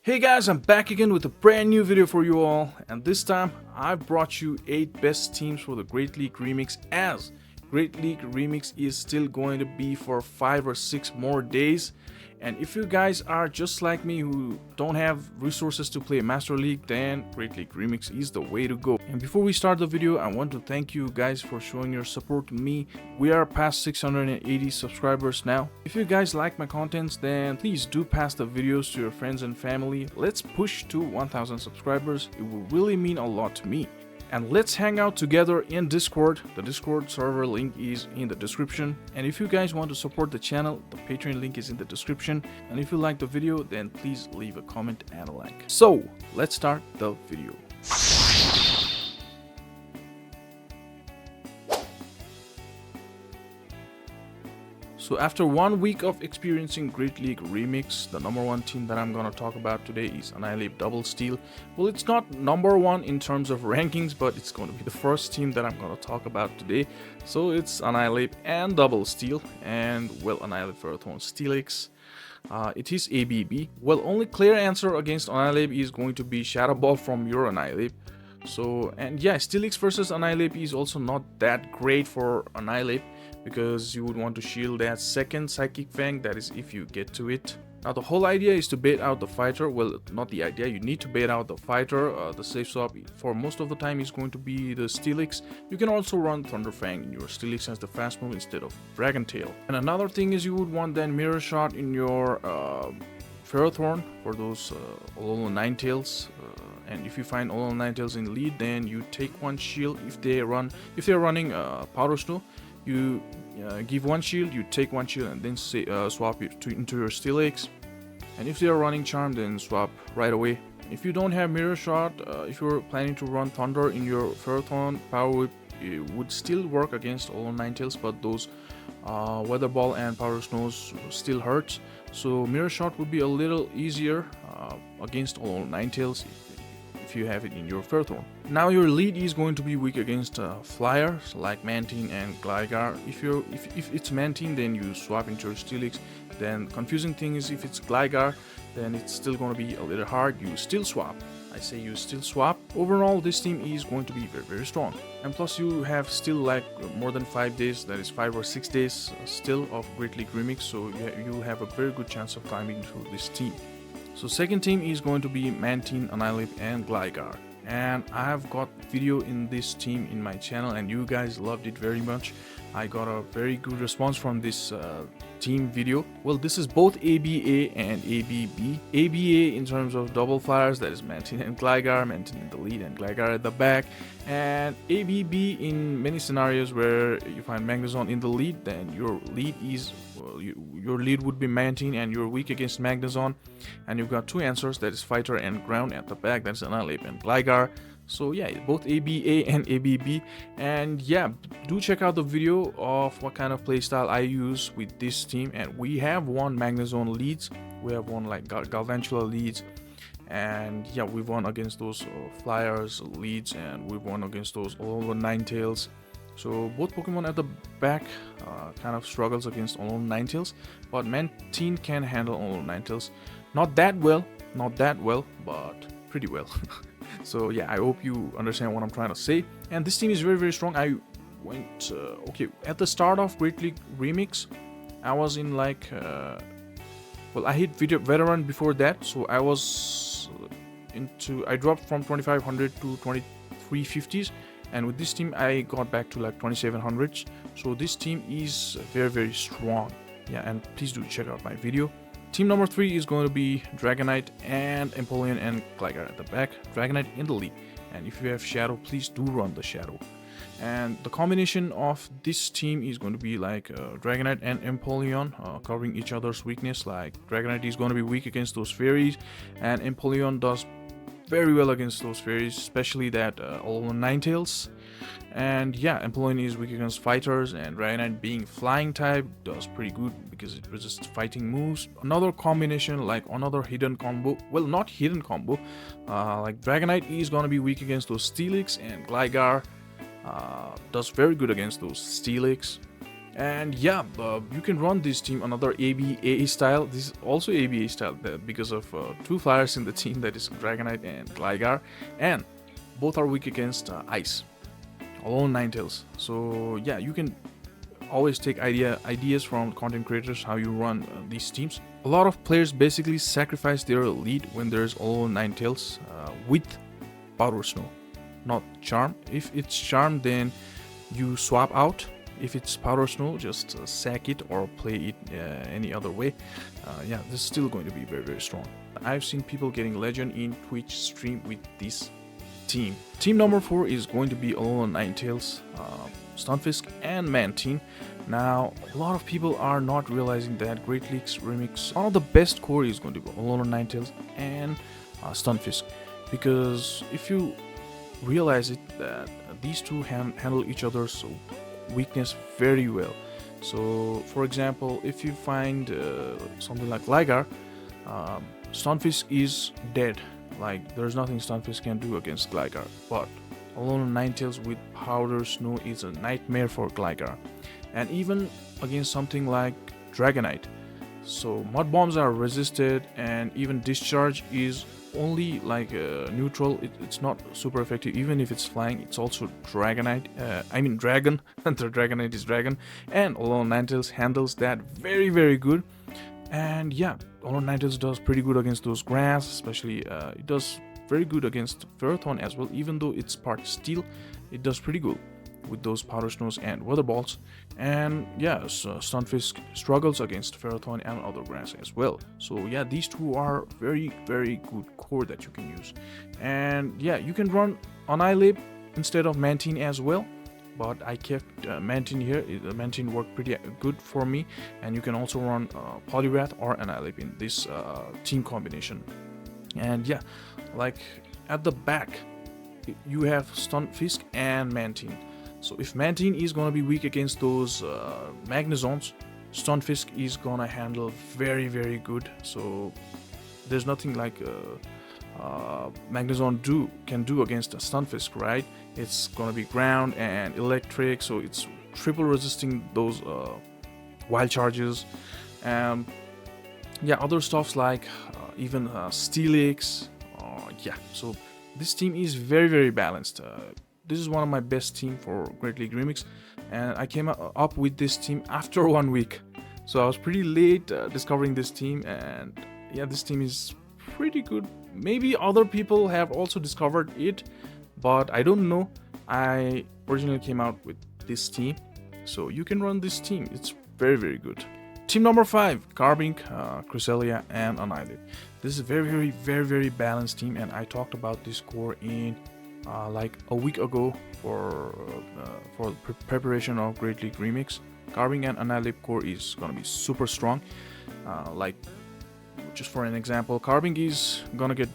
Hey guys, I'm back again with a brand new video for you all, and this time I've brought you 8 best teams for the Great League Remix, as Great League Remix is still going to be for 5 or 6 more days. And if you guys are just like me who don't have resources to play Master League, then Great League Remix is the way to go. And before we start the video, I want to thank you guys for showing your support to me. We are past 680 subscribers now. If you guys like my contents, then please do pass the videos to your friends and family. Let's push to 1000 subscribers. It will really mean a lot to me. And let's hang out together in Discord. The Discord server link is in the description. And if you guys want to support the channel, the Patreon link is in the description. And if you like the video, then please leave a comment and a like. So let's start the video. So after 1 week of experiencing Great League Remix, the number 1 team that I'm gonna talk about today is Annihilate Double Steel. Well, it's not number 1 in terms of rankings, but it's gonna be the first team that I'm gonna talk about today. So it's Annihilate and Double Steel, and well, Annihilate Ferrothorn Steelix. It is ABB. Well, only clear answer against Annihilate is going to be Shadow Ball from your Annihilate. So, and yeah, Steelix versus Annihilate is also not that great for Annihilate, because you would want to shield that second Psychic Fang, that is if you get to it. Now the whole idea is to bait out the fighter. Well, not the idea, you need to bait out the fighter. The safe swap for most of the time is going to be the Steelix. You can also run Thunder Fang in your Steelix as the fast move instead of Dragon Tail. And another thing is you would want then Mirror Shot in your Ferrothorn for those Ololo Ninetales. And if you find Ololo Ninetales in lead, then you take 1 shield. If they're running Powder Snow, you give 1 shield, you take 1 shield, and then swap it into your Steelix. And if they are running Charm, then swap right away. If you don't have Mirror Shot, if you're planning to run Thunder in your Ferrothorn, Power Whip would still work against Ololo Ninetales, but those Weather Ball and Powder Snows still hurt. So Mirror Shot would be a little easier against Ololo Ninetales if you have it in your Ferrothorn. Now your lead is going to be weak against flyers like Mantine and Gligar. If it's Mantine, then you swap into your Steelix. Then confusing thing is if it's Gligar, then it's still going to be a little hard. You still swap. I say you still swap. Overall, this team is going to be very strong. And plus you have still like more than 5 days, that is 5 or 6 days still of Great League Remix, so you'll have a very good chance of climbing through this team. So second team is going to be Mantine, Annihilate and Gligar. And I have got video in this team in my channel and you guys loved it very much. I got a very good response from this team video. Well, this is both ABA and ABB. ABA in terms of double flyers, that is Mantine and Gligar, Mantine in the lead and Gligar at the back. And ABB in many scenarios where you find Magnezone in the lead, then your lead is, well, your lead would be Mantine and you're weak against Magnezone. And you've got 2 answers, that is Fighter and Ground at the back, that's Annihilate and Gligar. So yeah, both ABA and ABB. And yeah, do check out the video of what kind of playstyle I use with this team. And we have won Magnezone leads, we have won like Galvantula leads, and yeah, we've won against those Flyers leads, and we've won against those Ololo Ninetales. So both Pokemon at the back kind of struggles against Ololo Ninetales, but Mantine can handle Ololo Ninetales. Not that well, but pretty well. So yeah, I hope you understand what I'm trying to say. And this team is very strong. I went okay at the start of Great League Remix. I was in like well, I hit veteran before that, so I was I dropped from 2500 to 2350s, and with this team I got back to like 2700s. So this team is very strong. Yeah, and please do check out my video. Team number 3 is going to be Dragonite and Empoleon and Gligar at the back. Dragonite in the lead. And if you have Shadow, please do run the Shadow. And the combination of this team is going to be like Dragonite and Empoleon covering each other's weakness. Like Dragonite is going to be weak against those fairies, and Empoleon does very well against those fairies, especially that Ololo Ninetales. And yeah, Empoleon is weak against fighters, and Dragonite being flying type does pretty good because it resists fighting moves. Another combination, like another hidden combo, well, not hidden combo, like Dragonite is gonna be weak against those Steelix, and Gligar does very good against those Steelix. And yeah, you can run this team another ABA style. This is also ABA style because of two flyers in the team, that is Dragonite and Gligar, and both are weak against ice, alone Ninetales. So yeah, you can always take ideas from content creators how you run these teams. A lot of players basically sacrifice their lead when there's alone Ninetales with Powder Snow, not Charm. If it's Charm, then you swap out. If it's Powder Snow, just sack it or play it any other way. Yeah, this is still going to be very, very strong. I've seen people getting legend in Twitch stream with this team. Team number 4 is going to be Alolan Ninetales, Stunfisk, and Mantine. Now, a lot of people are not realizing that Great League's Remix, one of the best core is going to be Alolan Ninetales and Stunfisk, because if you realize it, that these two handle each other's weakness very well. So, for example, if you find something like Gligar, Stunfisk is dead. Like, there's nothing Stunfisk can do against Gligar. But Alolan Ninetales with Powder Snow is a nightmare for Gligar. And even against something like Dragonite. So Mud Bombs are resisted, and even Discharge is only like neutral. It's not super effective. Even if it's flying, it's also Dragonite. Dragon. The Dragonite is Dragon. And Alolan Ninetales handles that very, very good. And yeah, Alolan Ninetales does pretty good against those grass, especially it does very good against Ferrothorn as well. Even though it's part steel, it does pretty good with those Powder Snows and Weather Balls. And yeah, Stunfisk struggles against Ferrothorn and other grass as well. So yeah, these two are very, very good core that you can use. And yeah, you can run Annihilape instead of Mantine as well, but I kept Mantine here. Mantine worked pretty good for me, and you can also run Poliwrath or Annihilape in this team combination. And yeah, like at the back, you have Stunfisk and Mantine. So if Mantine is gonna be weak against those Magnezons, Stunfisk is gonna handle very, very good. So there's nothing like Magnezon can do against a Stunfisk, right? It's gonna be ground and electric, so it's triple resisting those wild charges. And yeah, other stuffs like even Steelix. Yeah, so this team is very, very balanced. This is one of my best team for Great League Remix, and I came up with this team after 1 week. So I was pretty late discovering this team, and yeah, this team is pretty good. Maybe other people have also discovered it, but I don't know. I originally came out with this team, so you can run this team. It's very, very good. Team number 5, Carbink, Cresselia, and Annihilape. This is a very, very, very, very balanced team, and I talked about this core in like a week ago for preparation of Great League Remix. Carbink and Annihilape core is gonna be super strong. Like, just for an example, Carbink is gonna get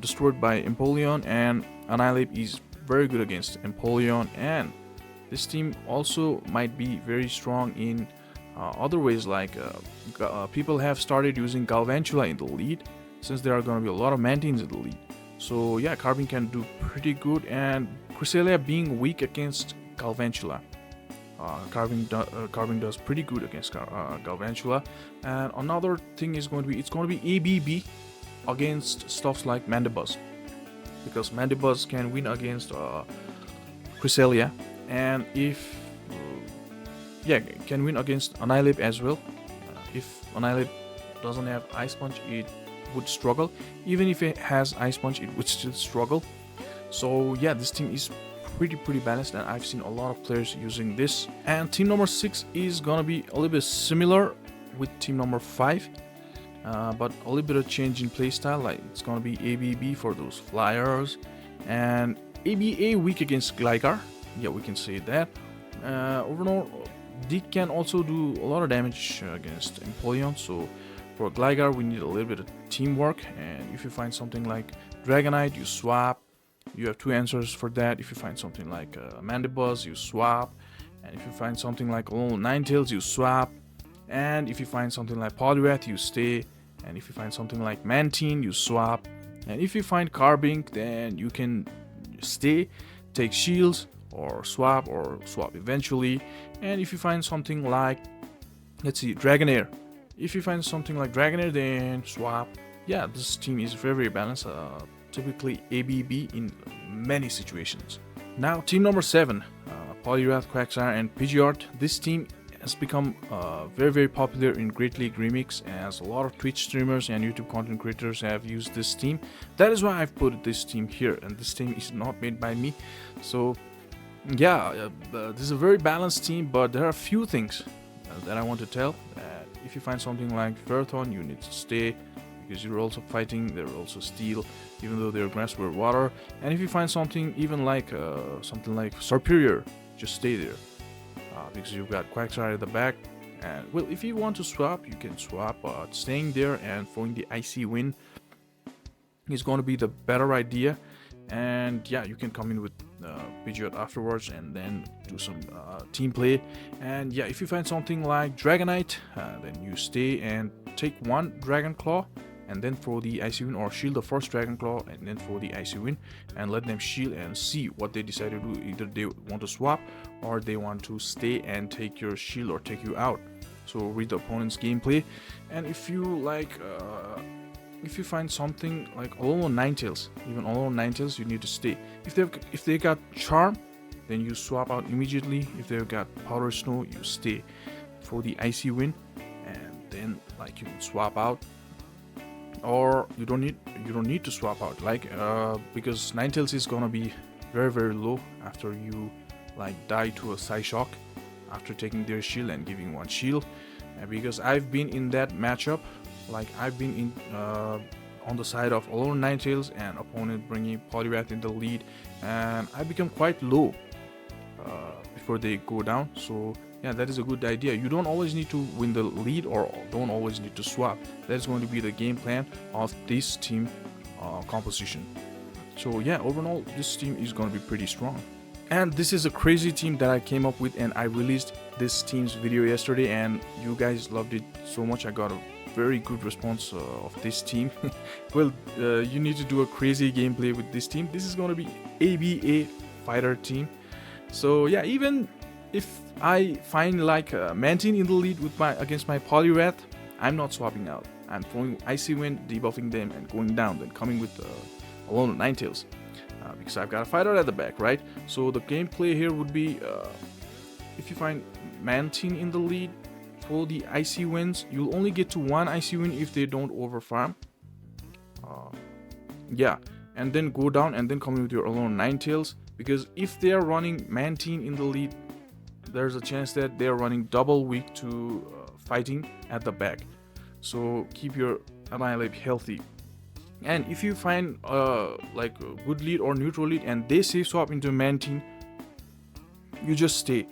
destroyed by Empoleon, and Annihilape is very good against Empoleon. And this team also might be very strong in other ways, like people have started using Galvantula in the lead, since there are gonna be a lot of Mantines in the lead. So yeah, Carbink can do pretty good, and Cresselia being weak against Galvantula, Carbink does pretty good against Galvantula. And another thing is going to be, it's going to be ABB against stuffs like Mandibuzz, because Mandibuzz can win against Cresselia, and if can win against Annihilape as well. If Annihilape doesn't have Ice Punch, it would struggle. Even if it has Ice Punch, it would still struggle. So yeah, this team is pretty balanced, and I've seen a lot of players using this. And team number 6 is gonna be a little bit similar with team number 5, but a little bit of change in playstyle. Like, it's gonna be ABB for those flyers, and ABA weak against Gligar. Yeah, we can say that. Overall, Dick can also do a lot of damage against Empoleon. So for Gligar, we need a little bit of teamwork. And if you find something like Dragonite, you swap. You have 2 answers for that. If you find something like Mandibuzz, you swap. And if you find something like Ninetales, you swap. And if you find something like Poliwrath, you stay. And if you find something like Mantine, you swap. And if you find Carbink, then you can stay, take shields, or swap eventually. And if you find something like, let's see, Dragonair, if you find something like Dragonair, then swap. Yeah, this team is very, very balanced, typically ABB in many situations. Now, team number 7, Poliwrath, Quagsire, and Pidgeot. This team has become very, very popular in Great League Remix, as a lot of Twitch streamers and YouTube content creators have used this team. That is why I've put this team here, and this team is not made by me. So yeah, this is a very balanced team, but there are a few things that I want to tell. If you find something like Ferrothorn, you need to stay, because you're also fighting. They're also steel, even though they're grass or water. And if you find something even like something like Superior, just stay there, because you've got Quagsire at the back. And well, if you want to swap, you can swap. Staying there and throwing the Icy Wind is going to be the better idea. And yeah, you can come in with Pidgeot afterwards and then do some team play. And yeah, if you find something like Dragonite, then you stay and take one Dragon Claw and then throw the Icy Wind, or shield the first Dragon Claw and then throw the Icy Wind, and let them shield and see what they decide to do. Either they want to swap or they want to stay and take your shield or take you out. So read the opponent's gameplay. And if you like, if you find something like Alolan Ninetales, even Alolan Ninetales, you need to stay. If they got Charm, then you swap out immediately. If they've got Powder Snow, you stay for the Icy Wind, and then like you can swap out. Or you don't need to swap out, like because Ninetales is gonna be very, very low after you like die to a Psyshock after taking their shield and giving one shield. And because I've been in that matchup, like I've been in on the side of Alolan Ninetales and opponent bringing Poliwrath in the lead, and I become quite low before they go down. So yeah, that is a good idea. You don't always need to win the lead, or don't always need to swap. That's going to be the game plan of this team composition. So yeah, overall this team is going to be pretty strong. And this is a crazy team that I came up with, and I released this team's video yesterday, and you guys loved it so much. I got a very good response of this team. Well, you need to do a crazy gameplay with this team. This is going to be ABA fighter team. So yeah, even if I find like Mantine in the lead with against my Poliwrath, I'm not swapping out. I'm throwing Icy Wind, debuffing them, and going down, then coming with Alolan Ninetales, because I've got a fighter at the back, right? So the gameplay here would be, if you find Mantine in the lead, throw the Icy Winds. You'll only get to one Icy Wind if they don't overfarm. Yeah, and then go down and then come in with your Alolan Ninetales, because if they are running Mantine in the lead, there's a chance that they are running double weak to fighting at the back. So keep your Annihilate healthy. And if you find like a good lead or neutral lead and they safe swap into Mantine, you just stay.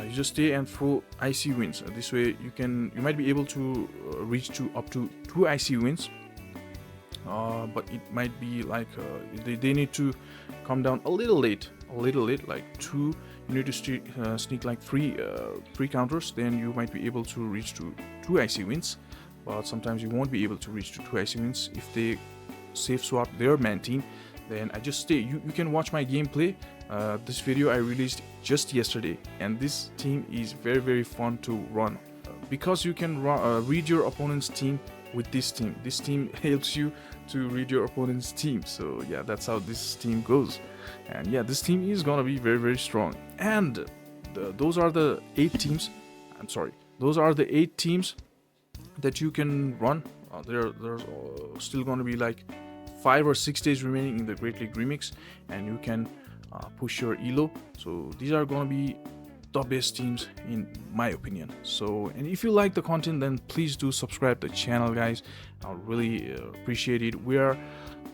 You just stay and throw Icy Winds. This way you might be able to reach to up to 2 Icy Winds. But it might be like they need to come down a little late, like 2. You need to sneak like 3 counters, then you might be able to reach to 2 Icy Winds. But sometimes you won't be able to reach to 2 Icy Winds. If they safe swap their Mantine, then I just stay. You can watch my gameplay. This video I released just yesterday, and this team is very, very fun to run, because you can read your opponent's team with this team. This team helps you to read your opponent's team. So yeah, that's how this team goes. And yeah, this team is gonna be very, very strong. And those are the 8 teams. I'm sorry, those are the 8 teams that you can run. There's still gonna be like 5 or 6 days remaining in the Great League Remix, and you can push your elo. So these are gonna be the best teams in my opinion. So, and if you like the content, then please do subscribe to the channel, guys. I'll really appreciate it. We are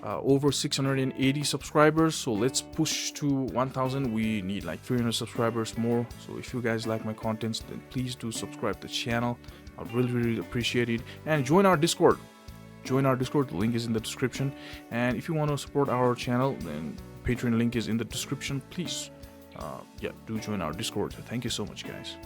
over 680 subscribers, so let's push to 1000. We need like 300 subscribers more. So if you guys like my contents, then please do subscribe to the channel. I really, really appreciate it. And join our Discord. The link is in the description. And if you want to support our channel, then Patreon link is in the description. Please yeah, do join our Discord. Thank you so much, guys.